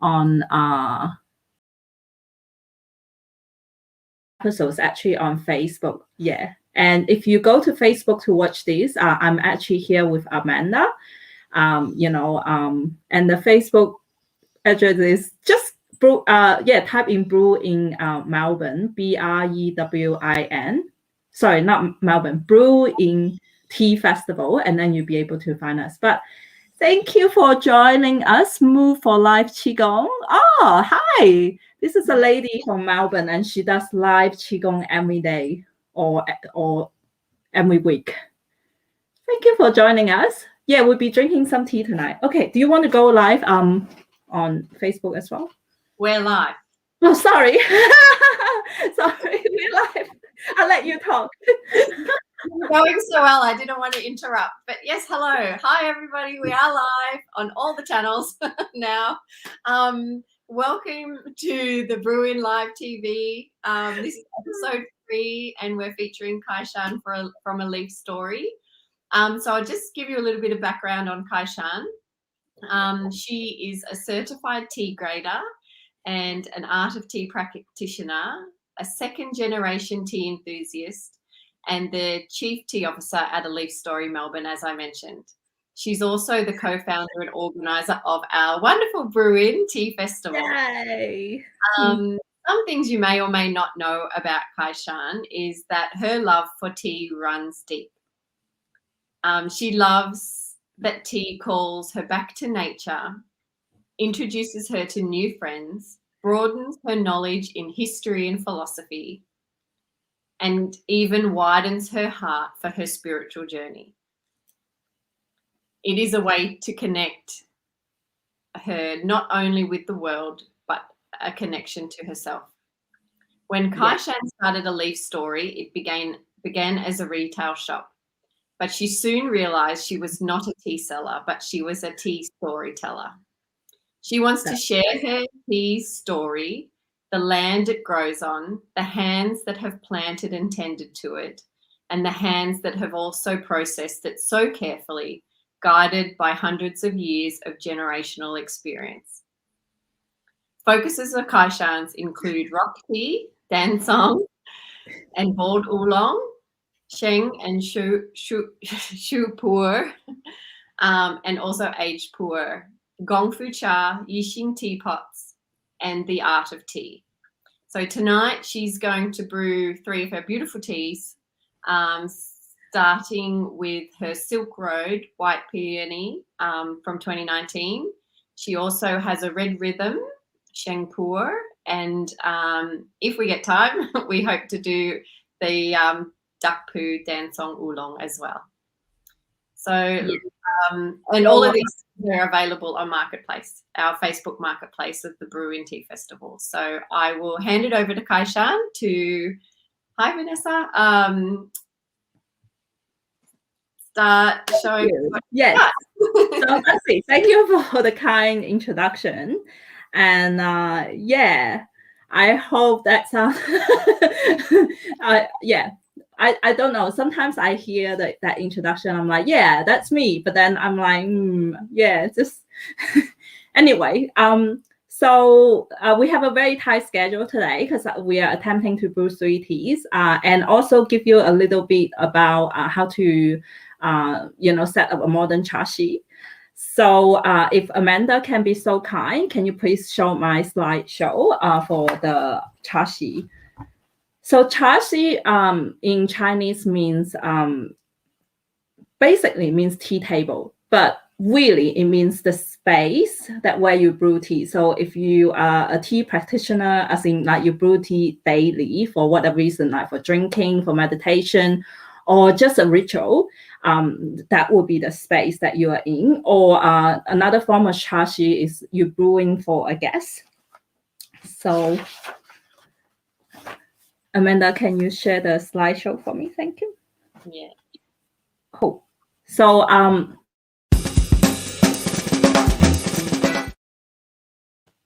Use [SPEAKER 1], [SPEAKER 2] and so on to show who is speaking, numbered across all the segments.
[SPEAKER 1] on episodes actually on Facebook. Yeah. And if you go to Facebook to watch this, I'm actually here with Amanda. And the Facebook address is just type in BrewIN Melbourne, BrewIN. Sorry, not Melbourne, BrewIN Tea Festival, and then you'll be able to find us. But thank you for joining us. Move for Live Qigong. Oh, hi. This is a lady from Melbourne, and she does live Qigong every day or every week. Thank you for joining us. Yeah, we'll be drinking some tea tonight. Okay, do you want to go live on Facebook as well?
[SPEAKER 2] We're live.
[SPEAKER 1] Oh, sorry. Sorry, we're live. I'll let you talk.
[SPEAKER 2] Going so well, I didn't want to interrupt. But yes, hello. Hi, everybody. We are live on all the channels now. Welcome to the BrewIN Live TV. This is episode 3, and we're featuring Kaishan from A Leaf Story. So I'll just give you a little bit of background on Kaishan. She is a certified tea grader and an art of tea practitioner, a second-generation tea enthusiast, and the Chief Tea Officer at A Leaf Story Melbourne, as I mentioned. She's also the co-founder and organizer of our wonderful BrewIN Tea Festival.
[SPEAKER 1] Yay!
[SPEAKER 2] Some things you may or may not know about Kaishan is that her love for tea runs deep. She loves that tea calls her back to nature, introduces her to new friends, broadens her knowledge in history and philosophy, and even widens her heart for her spiritual journey. It is a way to connect her not only with the world, but a connection to herself. When Kaishan started A Leaf Story, it began as a retail shop, but she soon realized she was not a tea seller, but she was a tea storyteller. She wants to share her tea story, the land it grows on, the hands that have planted and tended to it, and the hands that have also processed it so carefully, guided by hundreds of years of generational experience. Focuses of Kaishan's include rock tea, dansong, and boiled oolong, sheng and shu pu'er, and also aged pu'er, gongfu cha, yixing teapots, and the art of tea. So tonight she's going to brew 3 of her beautiful teas, starting with her Silk Road White Peony from 2019. She also has a Red Rhythm, Sheng Pu'er, and if we get time, we hope to do the Duck Poo Dansong Oolong as well. So, and all of these are available on Marketplace, our Facebook Marketplace of the BrewIN Tea Festival. So I will hand it over to Kaishan to, hi Vanessa, start showing.
[SPEAKER 1] Yes. So thank you for the kind introduction. And I hope that sounds, I don't know. Sometimes I hear that introduction. I'm like, yeah, that's me. But then I'm like, just anyway. So we have a very tight schedule today because we are attempting to brew 3 teas and also give you a little bit about how to, set up a modern chashi. So if Amanda can be so kind, can you please show my slideshow for the chashi? So chashi in Chinese means basically means tea table, but really it means the space that where you brew tea. So if you are a tea practitioner, as in like you brew tea daily for whatever reason, like for drinking, for meditation, or just a ritual, that will be the space that you are in. Or another form of chashi is you brewing for a guest. So Amanda, can you share the slideshow for me? Thank you.
[SPEAKER 2] Yeah.
[SPEAKER 1] Cool. So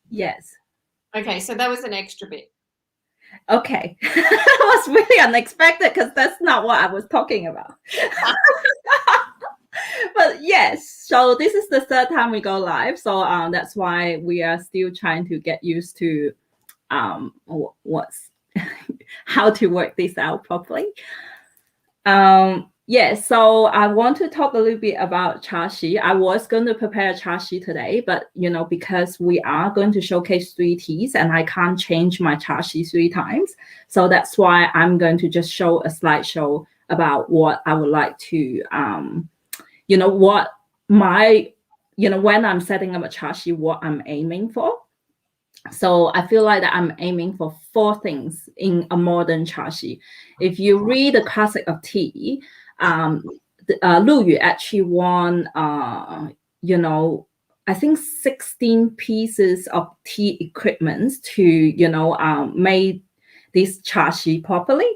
[SPEAKER 1] yes.
[SPEAKER 2] Okay, so that was an extra bit.
[SPEAKER 1] Okay. That was really unexpected because that's not what I was talking about. But yes, so this is the third time we go live. So that's why we are still trying to get used to what's how to work this out properly. Yes, so I want to talk a little bit about chashi. I was going to prepare chashi today, but because we are going to showcase 3 teas and I can't change my chashi 3 times. So that's why I'm going to just show a slideshow about what I would like to, what my, when I'm setting up a chashi, what I'm aiming for. So I feel like that I'm aiming for 4 things in a modern chashi. If you read the classic of tea, Lu Yu actually won, I think 16 pieces of tea equipment to, make this chashi properly.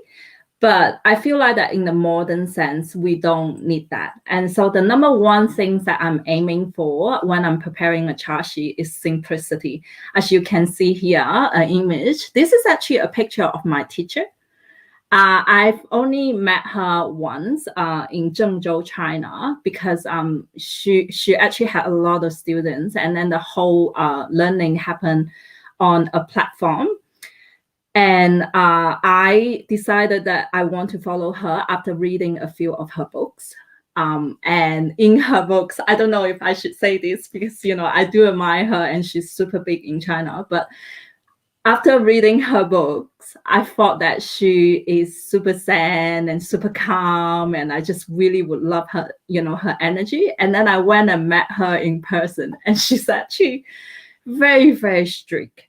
[SPEAKER 1] But I feel like that in the modern sense, we don't need that. And so the number 1 thing that I'm aiming for when I'm preparing a chashi is simplicity. As you can see here, an image. This is actually a picture of my teacher. I've only met her once in Zhengzhou, China, because she actually had a lot of students, and then the whole learning happened on a platform. And I decided that I want to follow her after reading a few of her books. And in her books, I don't know if I should say this because, I do admire her and she's super big in China. But after reading her books, I thought that she is super zen and super calm. And I just really would love her, her energy. And then I went and met her in person and she's actually very, very strict.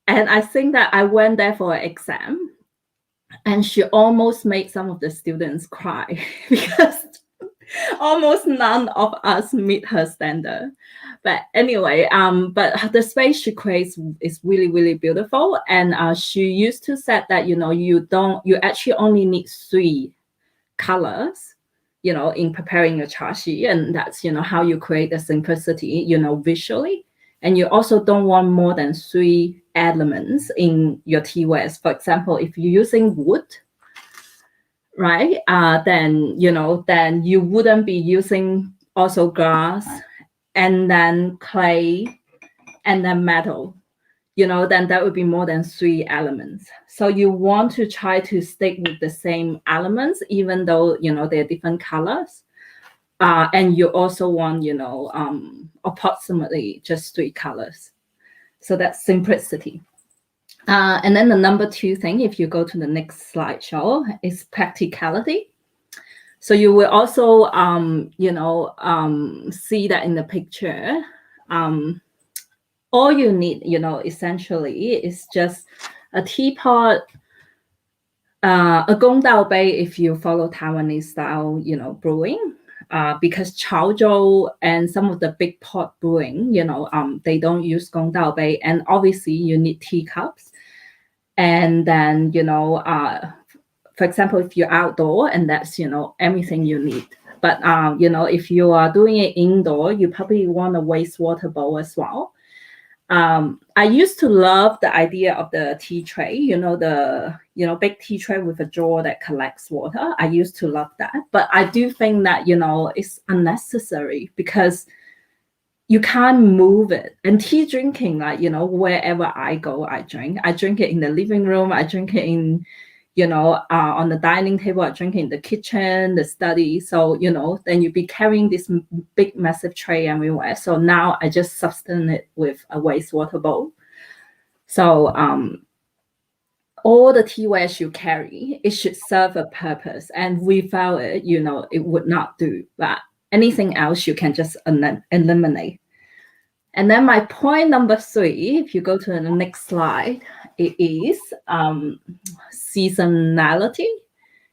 [SPEAKER 1] And I think that I went there for an exam and she almost made some of the students cry because almost none of us meet her standard. But anyway, but the space she creates is really, really beautiful. And she used to say that, you actually only need 3 colors, in preparing a chashi. And that's, how you create the simplicity, visually. And you also don't want more than 3 elements in your teawares. For example, if you're using wood, right, then you wouldn't be using also glass and then clay and then metal. Then that would be more than 3 elements. So you want to try to stick with the same elements, even though they're different colors. And you also want, approximately just 3 colors. So that's simplicity. And then the number 2 thing, if you go to the next slideshow, is practicality. So you will also, see that in the picture. All you need, essentially, is just a teapot, a gongdao bei if you follow Taiwanese style, brewing. Because Chaozhou and some of the big pot brewing, they don't use gongdao bei, and obviously you need teacups. And then, for example, if you're outdoor, and that's, everything you need. But, if you are doing it indoor, you probably want a wastewater bowl as well. I used to love the idea of the tea tray, the big tea tray with a drawer that collects water. I used to love that. But I do think that, it's unnecessary because you can't move it. And tea drinking, like, wherever I go, I drink. I drink it in the living room. I drink it in, on the dining table. I drink it in the kitchen, the study. So, then you'd be carrying this big, massive tray everywhere. So now I just sustain it with a wastewater bowl. So all the teawares you carry, it should serve a purpose. And without it, it would not do. But anything else you can just eliminate. And then my point number 3, if you go to the next slide, it is seasonality,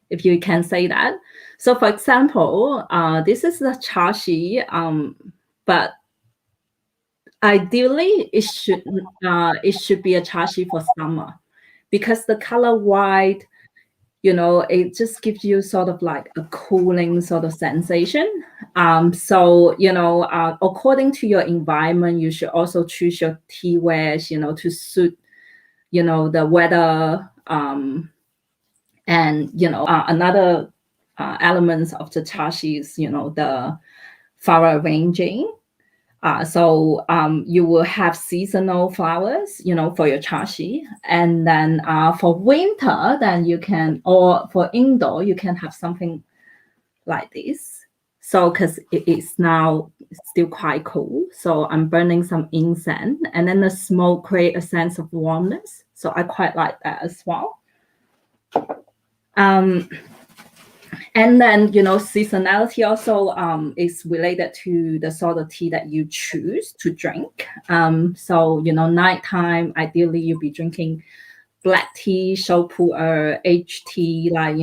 [SPEAKER 1] if you can say that. So for example, this is the chashi, but ideally it should be a chashi for summer, because the color white, it just gives you sort of like a cooling sort of sensation. So, according to your environment, you should also choose your teawares, to suit, the weather. And, another elements of the chashi is, flower arranging. So you will have seasonal flowers, for your chashi. And then for winter, then you can, or for indoor, you can have something like this. So because it is now still quite cool. So I'm burning some incense, and then the smoke create a sense of warmness. So I quite like that as well. And then, seasonality also is related to the sort of tea that you choose to drink. So, nighttime, ideally you'll be drinking black tea, shopu aged tea, like,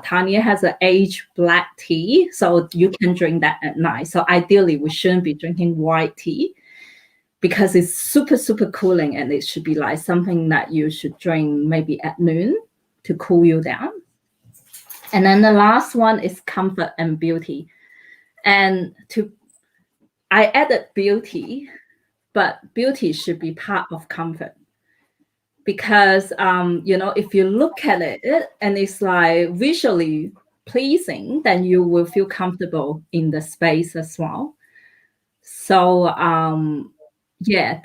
[SPEAKER 1] Tania has an aged black tea, so you can drink that at night. So ideally we shouldn't be drinking white tea because it's super, super cooling, and it should be like something that you should drink maybe at noon to cool you down. And then the last one is comfort and beauty. And I added beauty, but beauty should be part of comfort. Because, if you look at it and it's like visually pleasing, then you will feel comfortable in the space as well. So, yeah,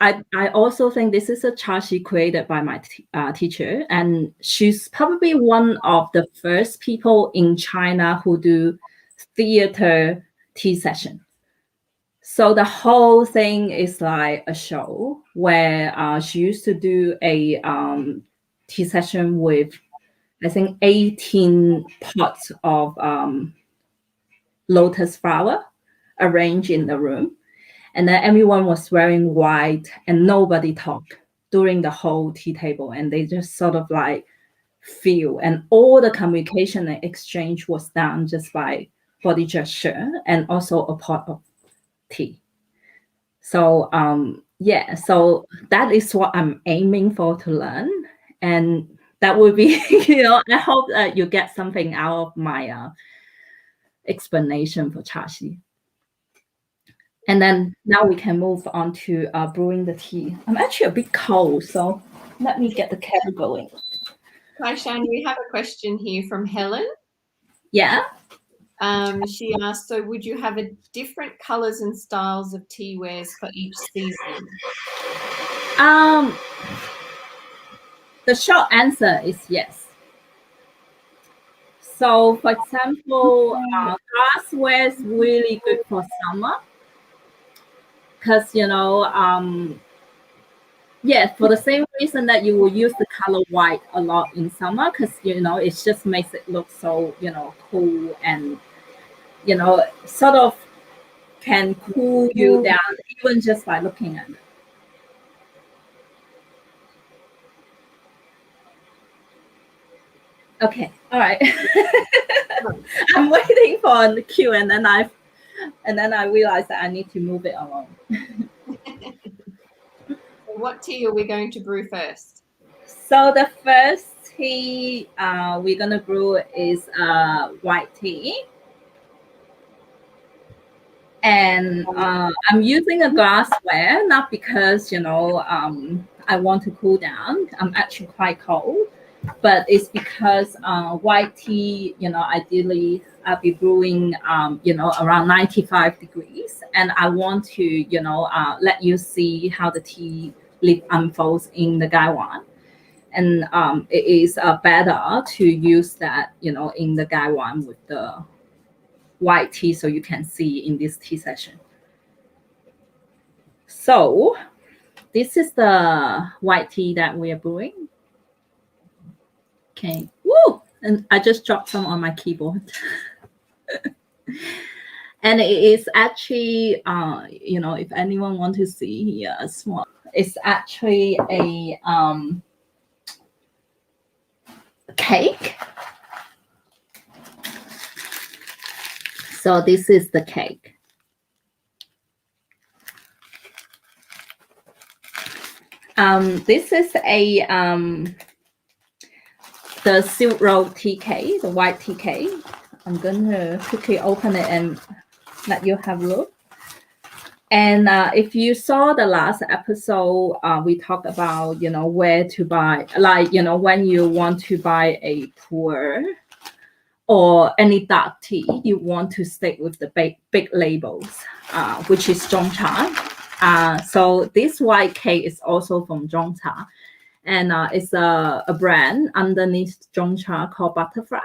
[SPEAKER 1] I also think this is a chashi created by my teacher, and she's probably one of the first people in China who do theater tea session. So the whole thing is like a show where she used to do a tea session with, I think, 18 pots of lotus flower arranged in the room. And then everyone was wearing white and nobody talked during the whole tea table. And they just sort of like feel, and all the communication and exchange was done just by body gesture and also a pot of tea. So, yeah, so that is what I'm aiming for to learn. And that would be, I hope that you get something out of my explanation for chashi. And then now we can move on to brewing the tea. I'm actually a bit cold, so let me get the kettle going.
[SPEAKER 2] Kaishan, we have a question here from Helen.
[SPEAKER 1] Yeah.
[SPEAKER 2] She asked, so would you have a different colours and styles of tea wares for each season?
[SPEAKER 1] The short answer is yes. So, for example, glassware is really good for summer. Because, yeah, for the same reason that you will use the color white a lot in summer, because, it just makes it look so, cool, and, sort of can cool you down even just by looking at it. Okay, all right. I'm waiting for the queue, and then I realized that I need to move it along.
[SPEAKER 2] What tea are we going to brew first?
[SPEAKER 1] So the first tea we're gonna brew is white tea, and I'm using a glassware, not because I want to cool down. I'm actually quite cold, but it's because white tea, ideally I'll be brewing, around 95 degrees, and I want to, let you see how the tea leaf unfolds in the gaiwan. And it is better to use that, in the gaiwan with the white tea, so you can see in this tea session. So this is the white tea that we are brewing. Okay, woo! And I just dropped some on my keyboard. And it is actually, if anyone wants to see here as well, it's actually a cake. So this is the cake. This is the silk road tea cake, the white tea cake. I'm gonna quickly open it and let you have a look. And if you saw the last episode, we talked about, where to buy, like, when you want to buy a pour or any dark tea, you want to stick with the big labels, which is Zhongcha. So this white cake is also from Zhongcha, and it's a brand underneath Zhongcha called Butterfly.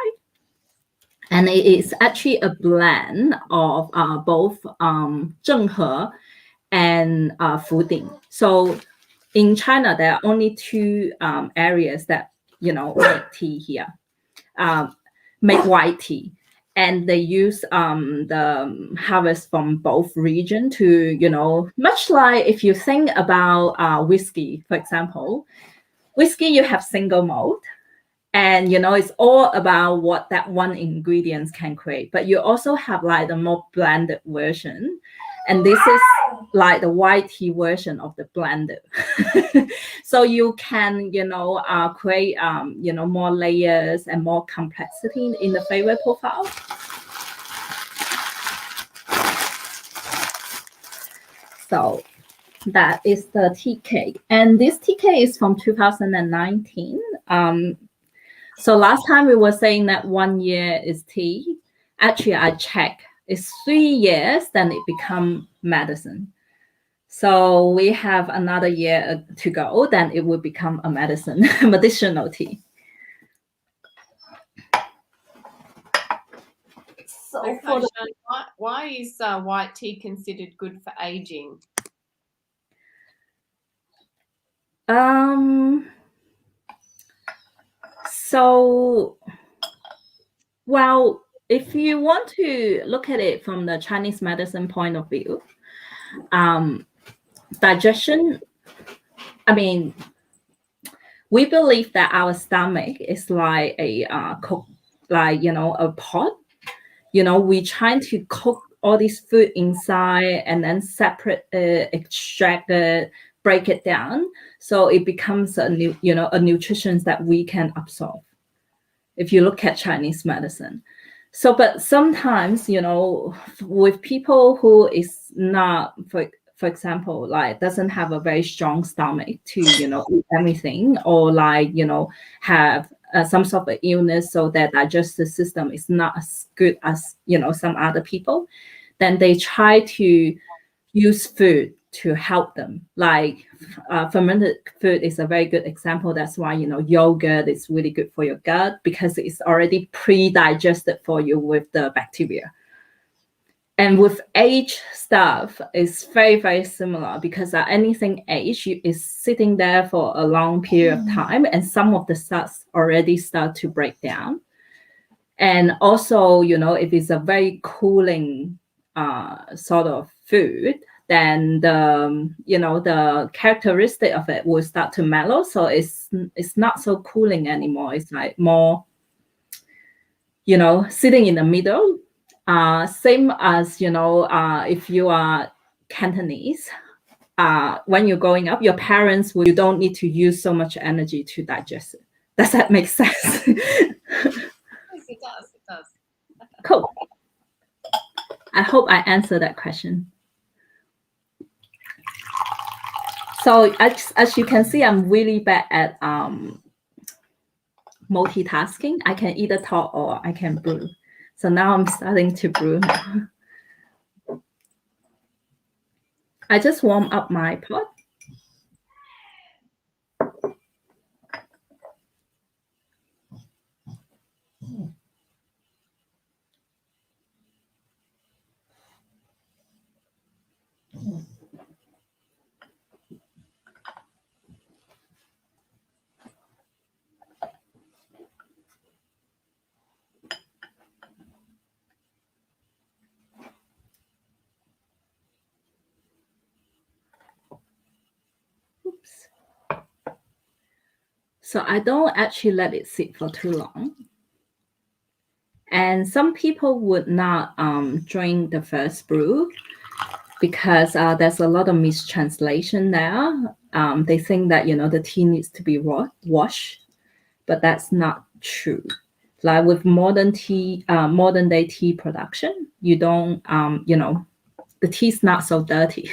[SPEAKER 1] And it is actually a blend of both Zhenghe and Fuding. So in China, there are only two areas that, make tea here, make white tea. And they use the harvest from both region to, much like if you think about whiskey, for example, whiskey, you have single malt. And, it's all about what that one ingredient can create. But you also have like the more blended version. And this is like the white tea version of the blended. So you can, create, more layers and more complexity in the flavor profile. So that is the tea cake. And this tea cake is from 2019. So last time we were saying that 1 year is tea. Actually, I checked. It's 3 years, then it become medicine. So we have another year to go, then it will become a medicinal tea.
[SPEAKER 2] So why is white tea considered good for aging?
[SPEAKER 1] So, well, if you want to look at it from the Chinese medicine point of view, digestion, we believe that our stomach is like a a pot. We trying to cook all this food inside and then separate it, extract it, break it down, so it becomes a nutrition that we can absorb. If you look at Chinese medicine, but sometimes with people who is not, for example, like doesn't have a very strong stomach to eat everything, or like have some sort of illness, so their digestive system is not as good as some other people, then they try to use food to help them. Like fermented food is a very good example. That's why yogurt is really good for your gut, because it's already pre-digested for you with the bacteria. And with aged stuff, it's very, very similar, because anything aged is sitting there for a long period of time, and some of the stuff already start to break down. And also, if it's a very cooling sort of food, then the characteristic of it will start to mellow. So it's not so cooling anymore. It's like more, sitting in the middle. Same as, if you are Cantonese, when you're growing up, your parents you don't need to use so much energy to digest it. Does that make sense?
[SPEAKER 2] Yes, it does.
[SPEAKER 1] Cool. I hope I answered that question. So as you can see, I'm really bad at multitasking. I can either talk or I can brew. So now I'm starting to brew. I just warm up my pot. Oops. So I don't actually let it sit for too long. And some people would not drink the first brew, because there's a lot of mistranslation there. They think that the tea needs to be washed, but that's not true. Like with modern day tea production, you don't the tea is not so dirty.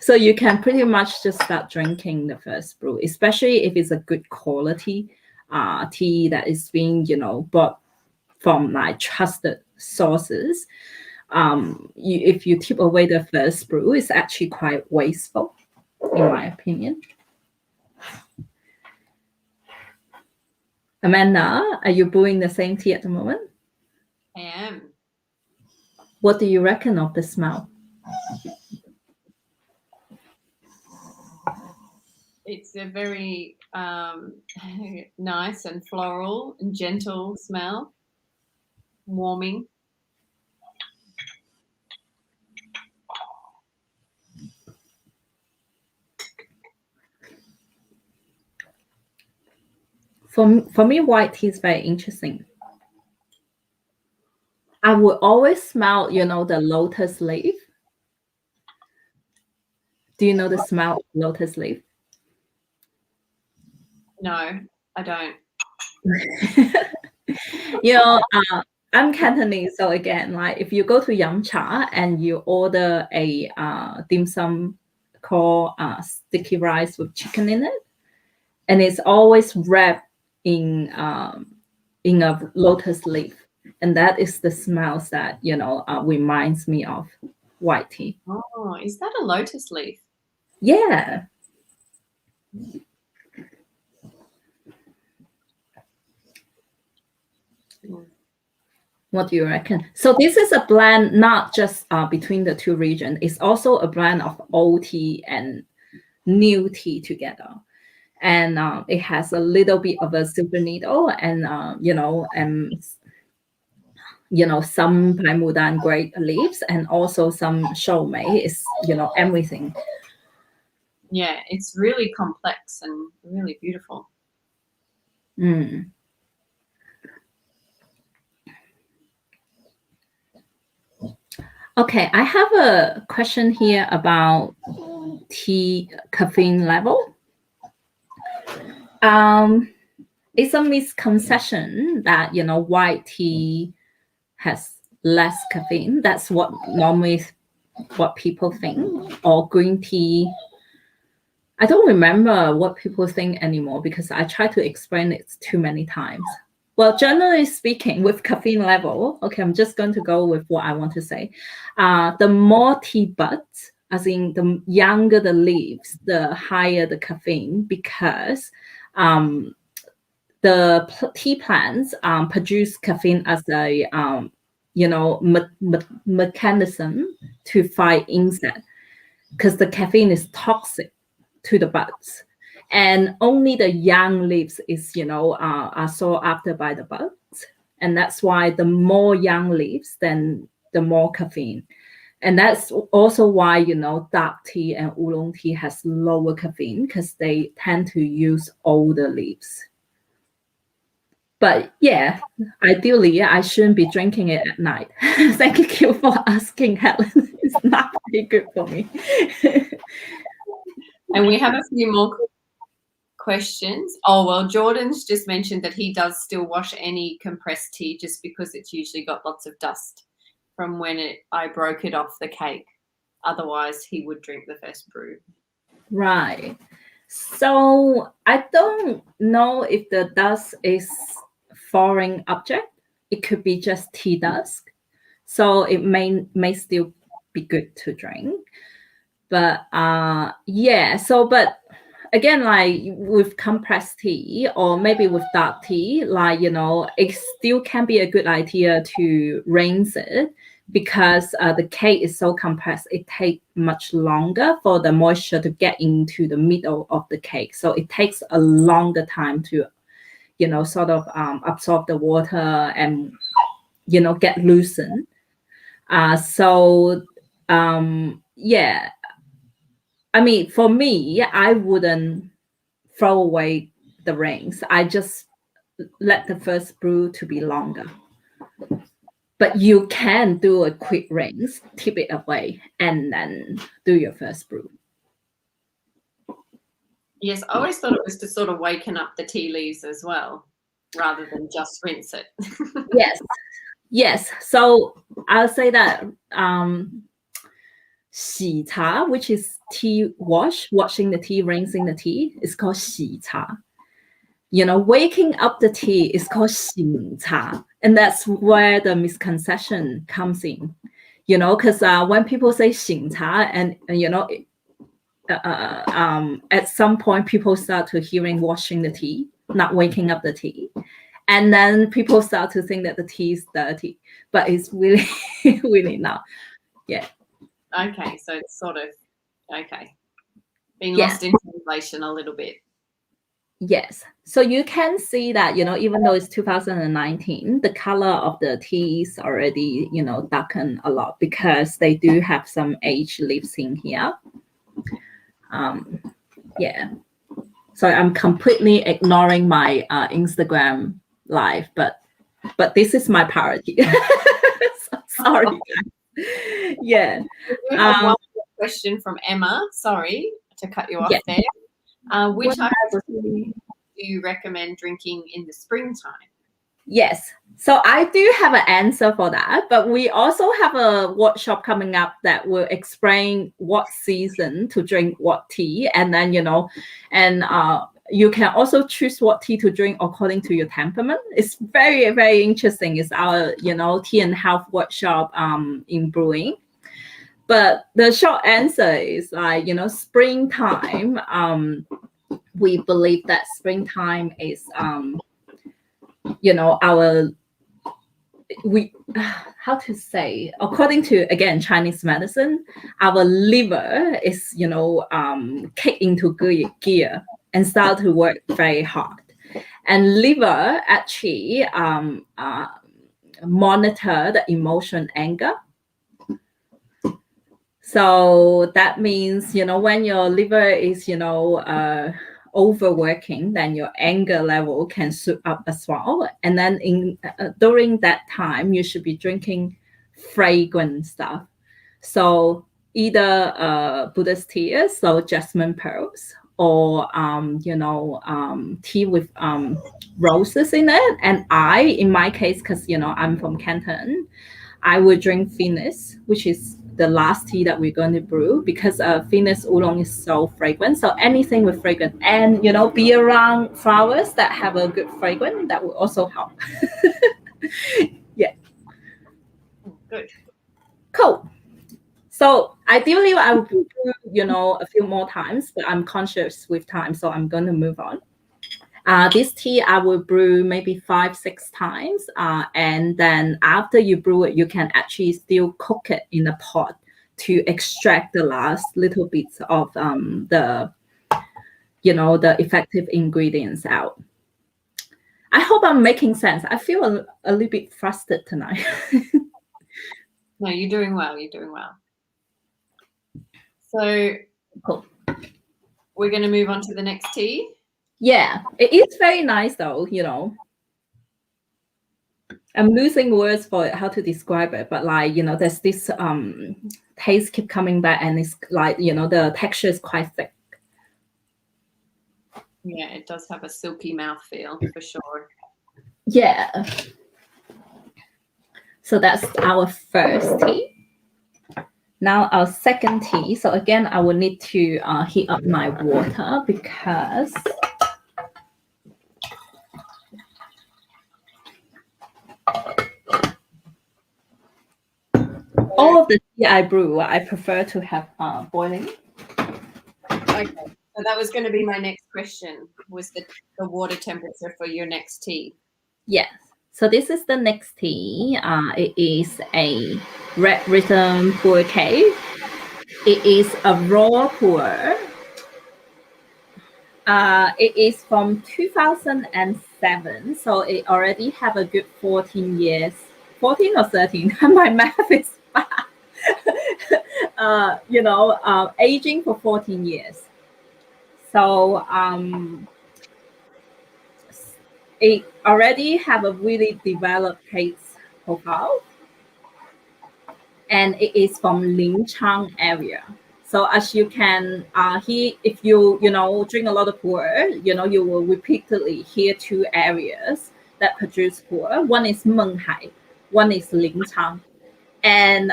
[SPEAKER 1] So you can pretty much just start drinking the first brew, especially if it's a good quality tea that is being, bought from like trusted sources, if you tip away the first brew, it's actually quite wasteful, in my opinion. Amanda, are you brewing the same tea at the moment?
[SPEAKER 2] I am.
[SPEAKER 1] What do you reckon of the smell?
[SPEAKER 2] It's a very nice and floral and gentle smell, warming.
[SPEAKER 1] For me, white tea is very interesting. I would always smell, the lotus leaf. Do you know the smell of lotus leaf?
[SPEAKER 2] No, I don't.
[SPEAKER 1] I'm Cantonese, so again, like if you go to Yum Cha and you order a dim sum called sticky rice with chicken in it, and it's always wrapped in a lotus leaf, and that is the smells that reminds me of white tea.
[SPEAKER 2] Oh, is that a lotus leaf?
[SPEAKER 1] Yeah. What do you reckon? So this is a blend not just between the two regions. It's also a blend of old tea and new tea together. And it has a little bit of a silver needle and, some Bermudan grape leaves and also some show mei. It's, everything.
[SPEAKER 2] Yeah, it's really complex and really beautiful.
[SPEAKER 1] Mm. Okay, I have a question here about tea caffeine level. It's a misconception that white tea has less caffeine. That's what people think. Or green tea. I don't remember what people think anymore because I tried to explain it too many times. Well, generally speaking, with caffeine level, okay, I'm just going to go with what I want to say. The more tea buds, as in the younger the leaves, the higher the caffeine, because the tea plants produce caffeine as a mechanism to fight insect, because the caffeine is toxic to the buds. And only the young leaves is, are sought after by the buds. And that's why the more young leaves, then the more caffeine. And that's also why, dark tea and oolong tea has lower caffeine because they tend to use older leaves. But yeah, ideally, I shouldn't be drinking it at night. Thank you for asking, Helen. It's not very good for me.
[SPEAKER 2] And we have a few more questions. Oh, well, Jordan's just mentioned that he does still wash any compressed tea just because it's usually got lots of dust from when I broke it off the cake. Otherwise, he would drink the first brew.
[SPEAKER 1] Right. So I don't know if the dust is foreign object. It could be just tea dust. So it may still be good to drink. But yeah, so but again, like with compressed tea or maybe with dark tea, like, it still can be a good idea to rinse it because the cake is so compressed. It takes much longer for the moisture to get into the middle of the cake. So it takes a longer time to, sort of absorb the water and, get loosened. Yeah. I mean, for me, I wouldn't throw away the rings. I just let the first brew to be longer. But you can do a quick rinse, tip it away, and then do your first brew.
[SPEAKER 2] Yes, I always thought it was to sort of waken up the tea leaves as well, rather than just rinse it.
[SPEAKER 1] Yes. So I'll say that 洗茶, which is tea washing the tea, rinsing the tea, is called 洗茶. waking up the tea is called 醒茶, and that's where the misconception comes in. Because when people say 醒茶, and at some point people start to hearing washing the tea, not waking up the tea, and then people start to think that the tea is dirty, but it's really really not. Yeah.
[SPEAKER 2] Okay, so it's sort of being lost in translation a little bit.
[SPEAKER 1] Yes. So you can see that, even though it's 2019, the color of the tea is already, darkened a lot because they do have some aged leaves in here. Yeah. So I'm completely ignoring my Instagram live, but this is my priority. Sorry. Yeah.
[SPEAKER 2] We have one more question from Emma. Sorry to cut you off there. Which type of tea do you recommend drinking in the springtime?
[SPEAKER 1] Yes. So I do have an answer for that, but we also have a workshop coming up that will explain what season to drink what tea. And then, you can also choose what tea to drink according to your temperament. It's very, very interesting. It's our, tea and health workshop in brewing. But the short answer is like, springtime, we believe that springtime is, how to say, according to, again, Chinese medicine, our liver is, kick into gear and start to work very hard. And liver actually monitor the emotion anger. So that means, when your liver is, overworking, then your anger level can shoot up as well. And then during that time, you should be drinking fragrant stuff. So either Buddha's tears, so jasmine pearls, or tea with roses in it. And in my case, because I'm from Canton, I would drink Venus, which is the last tea that we're going to brew, because Venus oolong is so fragrant. So anything with fragrance, and be around flowers that have a good fragrance, that will also help. Yeah.
[SPEAKER 2] Good.
[SPEAKER 1] Cool. So ideally I would brew, a few more times, but I'm conscious with time, so I'm going to move on. This tea I will brew maybe 5-6 times, and then after you brew it, you can actually still cook it in a pot to extract the last little bits of the effective ingredients out. I hope I'm making sense. I feel a little bit frustrated tonight.
[SPEAKER 2] No, you're doing well. You're doing well. So
[SPEAKER 1] Cool.
[SPEAKER 2] We're going to move on to the next tea.
[SPEAKER 1] Yeah, it is very nice though, I'm losing words for how to describe it, but like, there's this taste keep coming back, and it's like, the texture is quite thick.
[SPEAKER 2] Yeah, it does have a silky mouthfeel for sure.
[SPEAKER 1] Yeah. So that's our first tea. Now our second tea. So again, I will need to heat up my water because all of the tea I brew, I prefer to have boiling.
[SPEAKER 2] Okay, so that was going to be my next question, was the water temperature for your next tea.
[SPEAKER 1] Yes. So this is the next tea. It is a red rhythm pour cake. It is a raw pour. It is from 2007, so it already have a good 14 years. 14 or 13? My math is bad. Aging for 14 years. So it already have a really developed taste profile, and it is from Linchang area. So as you can hear, if you drink a lot of pu'er, you will repeatedly hear two areas that produce pu'er. One is Menghai, one is Linchang. And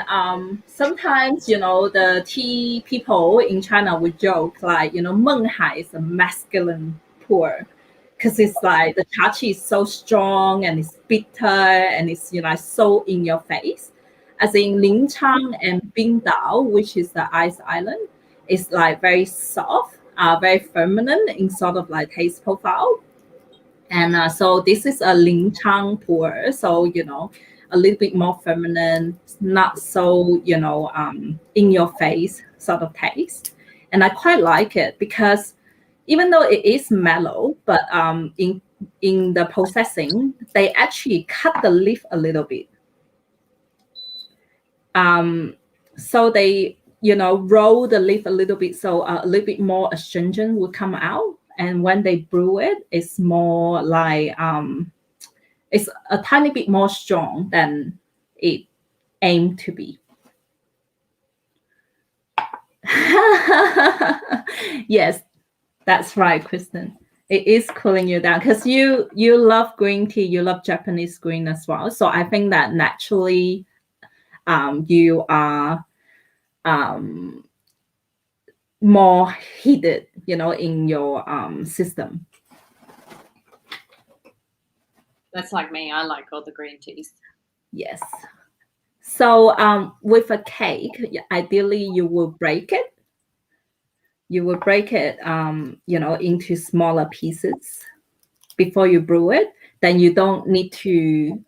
[SPEAKER 1] sometimes, the tea people in China would joke like, Menghai is a masculine pu'er, because it's like the cha tea is so strong and it's bitter and it's so in your face. As in Linchang and Bingdao, which is the ice island, is like very soft, very feminine in sort of like taste profile. And so this is a Linchang pour, so a little bit more feminine, not so in your face sort of taste. And I quite like it because even though it is mellow, but in the processing, they actually cut the leaf a little bit. So they roll the leaf a little bit, so a little bit more astringent will come out. And when they brew it, it's more like it's a tiny bit more strong than it aimed to be. Yes, that's right, Kristen. It is cooling you down because you love green tea, you love Japanese green as well. So I think that naturally you are more heated, in your system.
[SPEAKER 2] That's like me. I like all the green teas.
[SPEAKER 1] Yes. So with a cake, ideally you will break it. You will break it, into smaller pieces before you brew it. Then you don't need to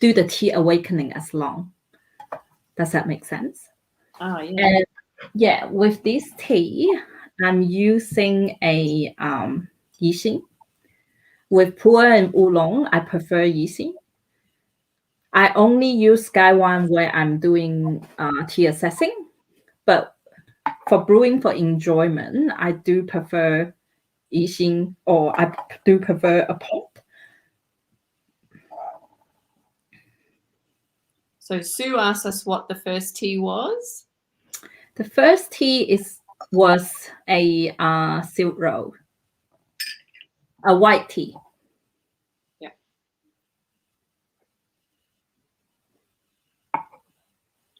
[SPEAKER 1] do the tea awakening as long. Does that make sense?
[SPEAKER 2] Oh, yeah.
[SPEAKER 1] And yeah, with this tea, I'm using a Yixing. With pu'er and oolong, I prefer Yixing. I only use gaiwan where I'm doing tea assessing, but for brewing for enjoyment, I do prefer Yixing, or I do prefer a pot.
[SPEAKER 2] So Sue asked us what the first tea was.
[SPEAKER 1] The first tea was a silk road, a white tea.
[SPEAKER 2] Yeah.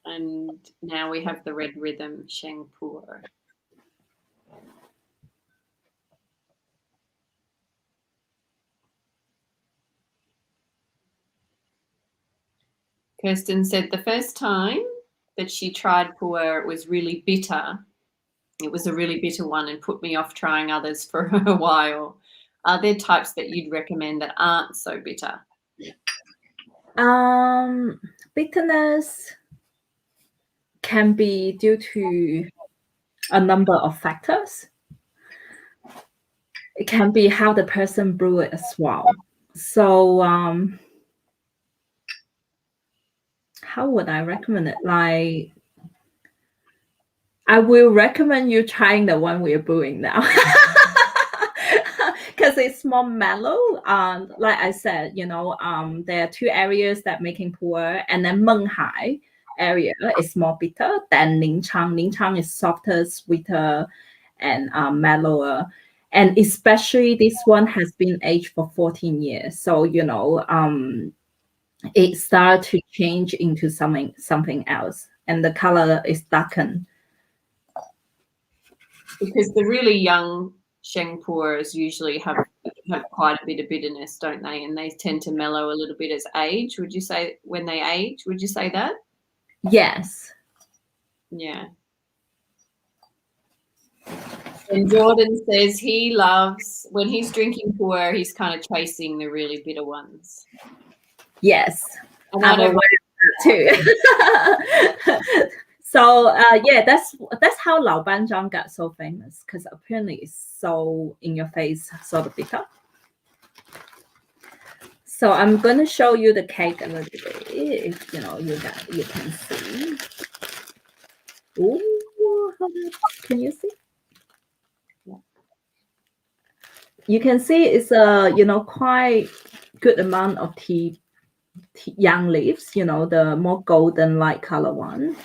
[SPEAKER 2] And now we have the red rhythm Sheng Pu'er. Kirsten said the first time that she tried pu'er, it was really bitter. It was a really bitter one and put me off trying others for a while. Are there types that you'd recommend that aren't so bitter?
[SPEAKER 1] Bitterness can be due to a number of factors. It can be how the person brew it as well. So how would I recommend it? Like, I will recommend you trying the one we're brewing now. Because it's more mellow. Like I said, there are two areas that making pu'er, and then Menghai area is more bitter than Linchang. Linchang is softer, sweeter, and mellower. And especially this one has been aged for 14 years. So, it started to change into something else. And the color is darkened.
[SPEAKER 2] Because the really young Sheng Pu'ers usually have quite a bit of bitterness, don't they? And they tend to mellow a little bit as age. Would you say when they age? Would you say that?
[SPEAKER 1] Yes.
[SPEAKER 2] Yeah. And Jordan says he loves, when he's drinking pu'er, he's kind of chasing the really bitter ones.
[SPEAKER 1] Yes.
[SPEAKER 2] And I don't
[SPEAKER 1] too. So yeah, that's how Lao Banzhang got so famous, because apparently it's so in your face, sort of bitter. So I'm going to show you the cake a little bit, if you can see. Ooh, can you see?
[SPEAKER 2] Yeah.
[SPEAKER 1] You can see it's a quite good amount of tea young leaves. The more golden light color one.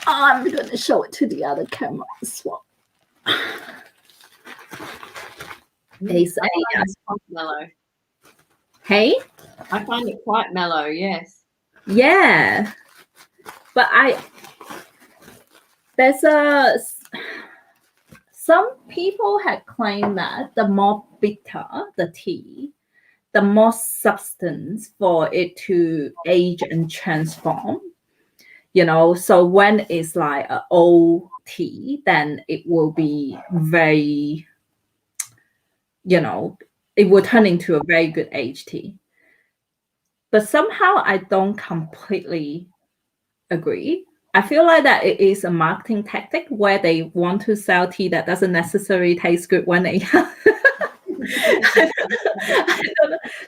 [SPEAKER 1] I'm going to show it to the other camera as well. It's
[SPEAKER 2] quite mellow.
[SPEAKER 1] Hey?
[SPEAKER 2] I find it quite mellow, yes.
[SPEAKER 1] Yeah. But there's some people had claimed that the more bitter the tea, the more substance for it to age and transform. So when it's like an old tea, then it will be very, it will turn into a very good aged tea. But somehow I don't completely agree. I feel like that it is a marketing tactic where they want to sell tea that doesn't necessarily taste good when they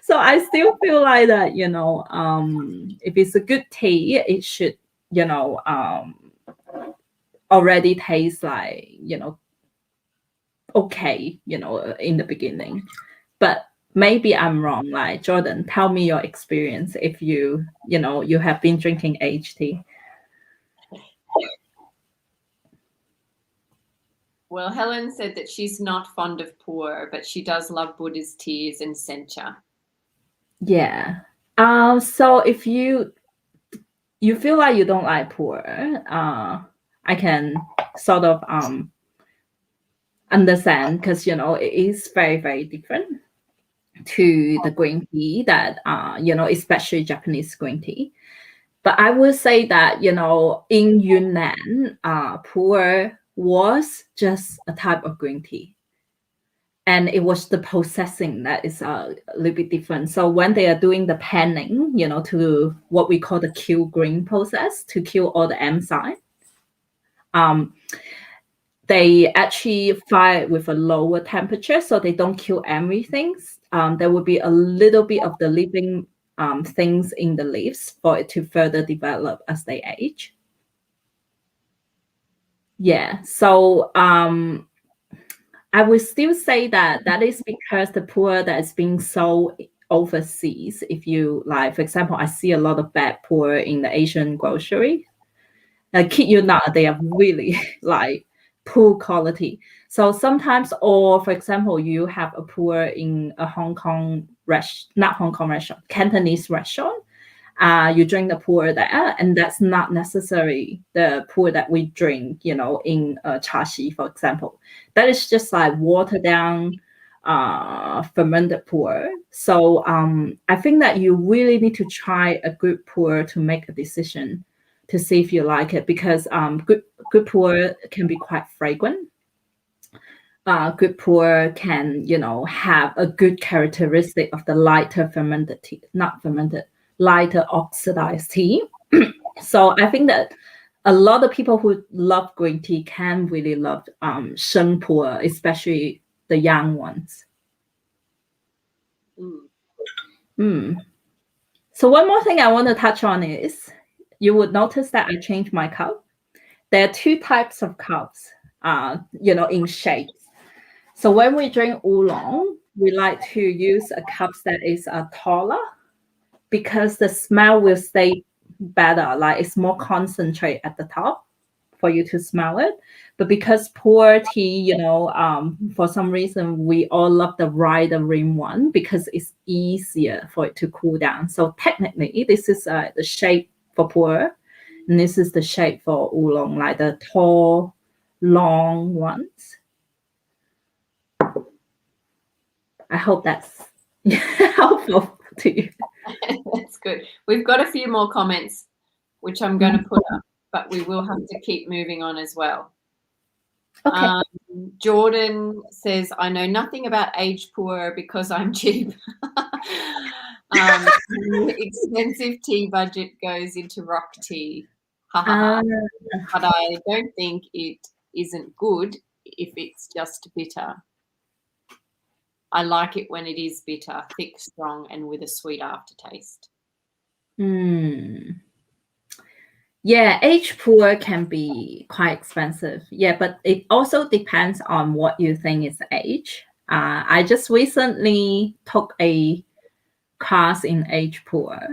[SPEAKER 1] So I still feel like that, if it's a good tea, it should, already taste like, okay, in the beginning. But maybe I'm wrong. Like, Jordan, tell me your experience if you have been drinking aged tea.
[SPEAKER 2] Well, Helen said that she's not fond of pu'er, but she does love Buddha's tears and sencha.
[SPEAKER 1] Yeah. So if you feel like you don't like pu'er, I can sort of understand, because it is very, very different to the green tea that especially Japanese green tea. But I would say that in Yunnan, pu'er was just a type of green tea. And it was the processing that is a little bit different. So when they are doing the panning, to what we call the kill green process, to kill all the enzyme, they actually fire it with a lower temperature, so they don't kill everything. There will be a little bit of the living things in the leaves for it to further develop as they age. Yeah, so I would still say that is because the pu'er that is being sold overseas. If you like, for example, I see a lot of bad pu'er in the Asian grocery. I kid you not, they are really like poor quality. So sometimes, or for example, you have a pu'er in a Cantonese restaurant. You drink the pu'er there, and that's not necessarily the pu'er that we drink, in chashi, for example. That is just like watered down, fermented pu'er. So I think that you really need to try a good pu'er to make a decision to see if you like it, because good pu'er can be quite fragrant. Good pu'er can, have a good characteristic of the lighter fermented tea, not fermented, lighter oxidized tea. So I think that a lot of people who love green tea can really love sheng pu'er, especially the young ones. So one more thing I want to touch on is, you would notice that I changed my cup. There are two types of cups, in shapes. So when we drink oolong, we like to use a cup that is taller, because the smell will stay better. Like, it's more concentrate at the top for you to smell it. But because pu'er tea, for some reason, we all love the wider rim one because it's easier for it to cool down. So technically, this is the shape for pu'er, and this is the shape for oolong, like the tall, long ones. I hope that's helpful to you.
[SPEAKER 2] That's good. We've got a few more comments, which I'm going to put up, but we will have to keep moving on as well.
[SPEAKER 1] Okay.
[SPEAKER 2] Jordan says, I know nothing about aged pu'er because I'm cheap. Expensive tea budget goes into rock tea. But I don't think it isn't good if it's just bitter. I like it when it is bitter, thick, strong, and with a sweet aftertaste.
[SPEAKER 1] Yeah, aged pu'er can be quite expensive. Yeah, but it also depends on what you think is age. I just recently took a class in aged pu'er,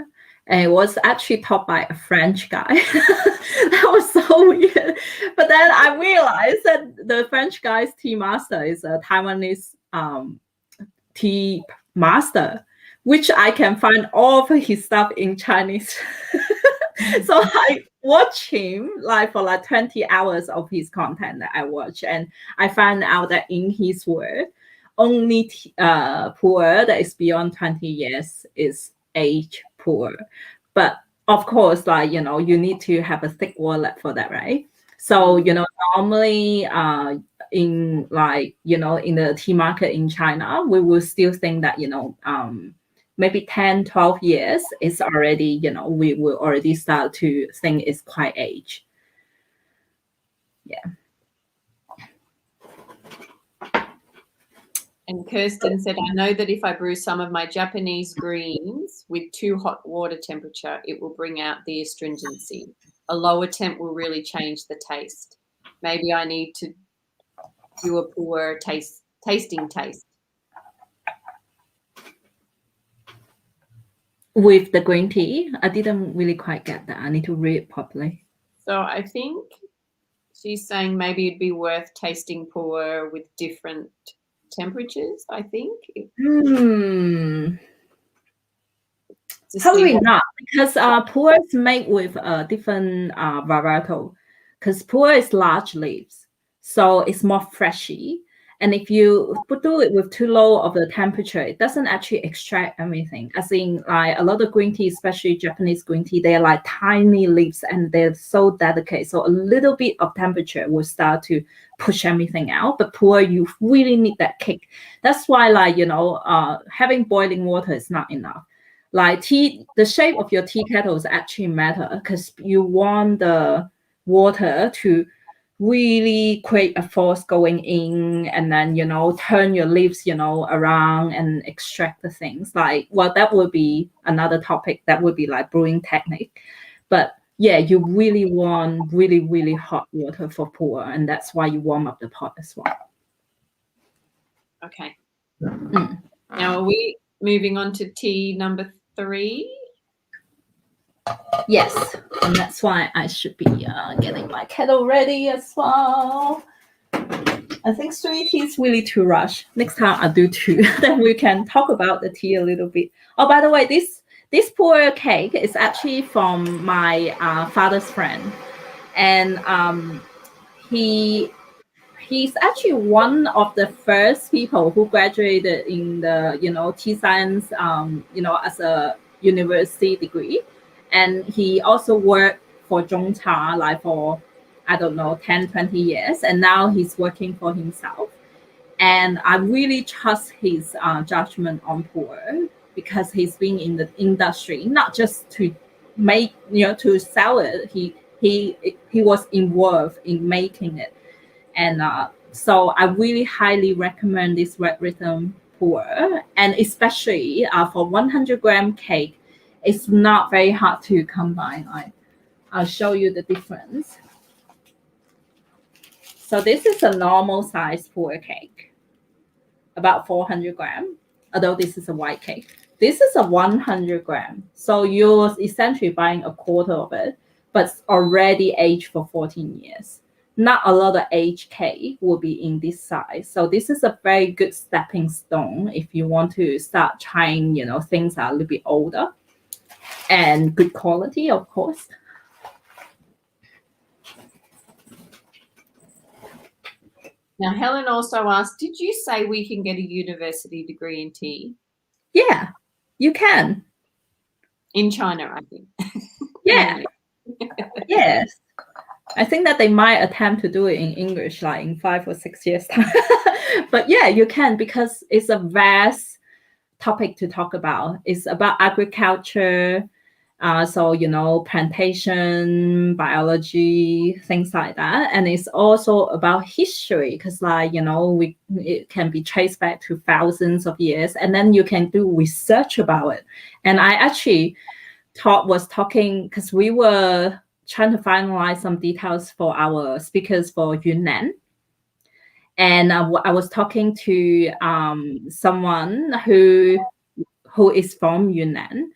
[SPEAKER 1] and it was actually taught by a French guy. That was so weird. But then I realized that the French guy's tea master is a Taiwanese tea master, which I can find all of his stuff in Chinese. So watch him like for like 20 hours of his content that I watch, and I find out that in his word, only poor that is beyond 20 years is age poor. But of course, like, you know, you need to have a thick wallet for that, right? So, you know, normally in like, you know, in the tea market in China, we will still think that, you know, maybe 10, 12 years is already, you know, we will already start to think it's quite age. Yeah.
[SPEAKER 2] And Kirsten said, I know that if I brew some of my Japanese greens with too hot water temperature, it will bring out the astringency. A lower temp will really change the taste. Maybe I need to do a pour tasting taste.
[SPEAKER 1] With the green tea, I didn't really quite get that. I need to read it properly.
[SPEAKER 2] So I think she's saying maybe it'd be worth tasting pour with different temperatures, I think.
[SPEAKER 1] Probably not, because pour is made with a different varietal, because pour is large leaves, so it's more freshy. And if you do it with too low of the temperature, it doesn't actually extract everything. As in, like a lot of green tea, especially Japanese green tea, they're like tiny leaves and they're so delicate. So a little bit of temperature will start to push everything out. But pour, you really need that kick. That's why, like, you know, having boiling water is not enough. Like tea, the shape of your tea kettles actually matter, because you want the water to really create a force going in, and then, you know, turn your leaves, you know, around and extract the things. Like, well, that would be another topic. That would be like brewing technique. But yeah, you really want really, really hot water for pour, and that's why you warm up the pot as well.
[SPEAKER 2] Okay. Now, are we moving on to tea number 3?
[SPEAKER 1] Yes, and that's why I should be getting my kettle ready as well. I think 3 tea is really too rush. Next time I'll do 2. Then we can talk about the tea a little bit. Oh, by the way, this pour cake is actually from my father's friend, and he's actually one of the first people who graduated in the, you know, tea science, you know, as a university degree. And he also worked for Zhongcha like for, I don't know, 10, 20 years. And now he's working for himself. And I really trust his judgment on pour, because he's been in the industry, not just to make, you know, to sell it. He was involved in making it. And so I really highly recommend this red rhythm pour. And especially for 100-gram cake, it's not very hard to combine. I'll show you the difference. So this is a normal size pour cake, about 400 grams, although this is a white cake. This is a 100 gram. So you're essentially buying a quarter of it, but it's already aged for 14 years. Not a lot of aged cake will be in this size. So this is a very good stepping stone if you want to start trying, you know, things that are a little bit older and good quality, of course.
[SPEAKER 2] Now, Helen also asked, did you say we can get a university degree in tea?
[SPEAKER 1] Yeah, you can.
[SPEAKER 2] In China, I think.
[SPEAKER 1] Yeah. Yes. I think that they might attempt to do it in English, like in 5 or 6 years' time. But yeah, you can, because it's a vast topic to talk about. It's about agriculture, so, you know, plantation, biology, things like that. And it's also about history, because, like, you know, it can be traced back to thousands of years, and then you can do research about it. And I actually was talking, because we were trying to finalize some details for our speakers for Yunnan. And I was talking to someone who is from Yunnan,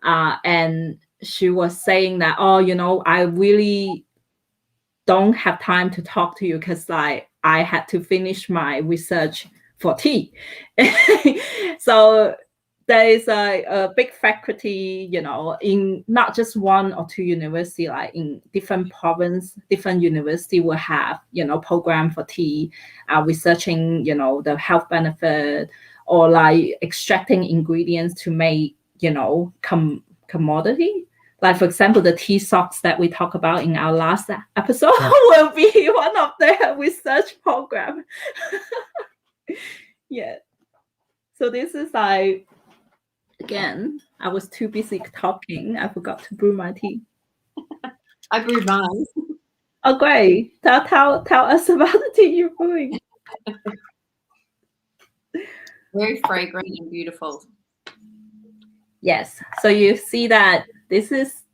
[SPEAKER 1] and she was saying that, oh, you know, I really don't have time to talk to you, because like I had to finish my research for tea. So there is a big faculty, you know, in not just one or two university, like in different province, different university will have, you know, program for tea, researching, you know, the health benefit, or like extracting ingredients to make, you know, commodity. Like, for example, the tea socks that we talked about in our last episode will be one of their research program. Yeah. So this is like, again, I was too busy talking. I forgot to brew my tea.
[SPEAKER 2] I brewed mine.
[SPEAKER 1] Oh, great. Tell us about the tea you're brewing.
[SPEAKER 2] Very fragrant and beautiful.
[SPEAKER 1] Yes. So you see that this is,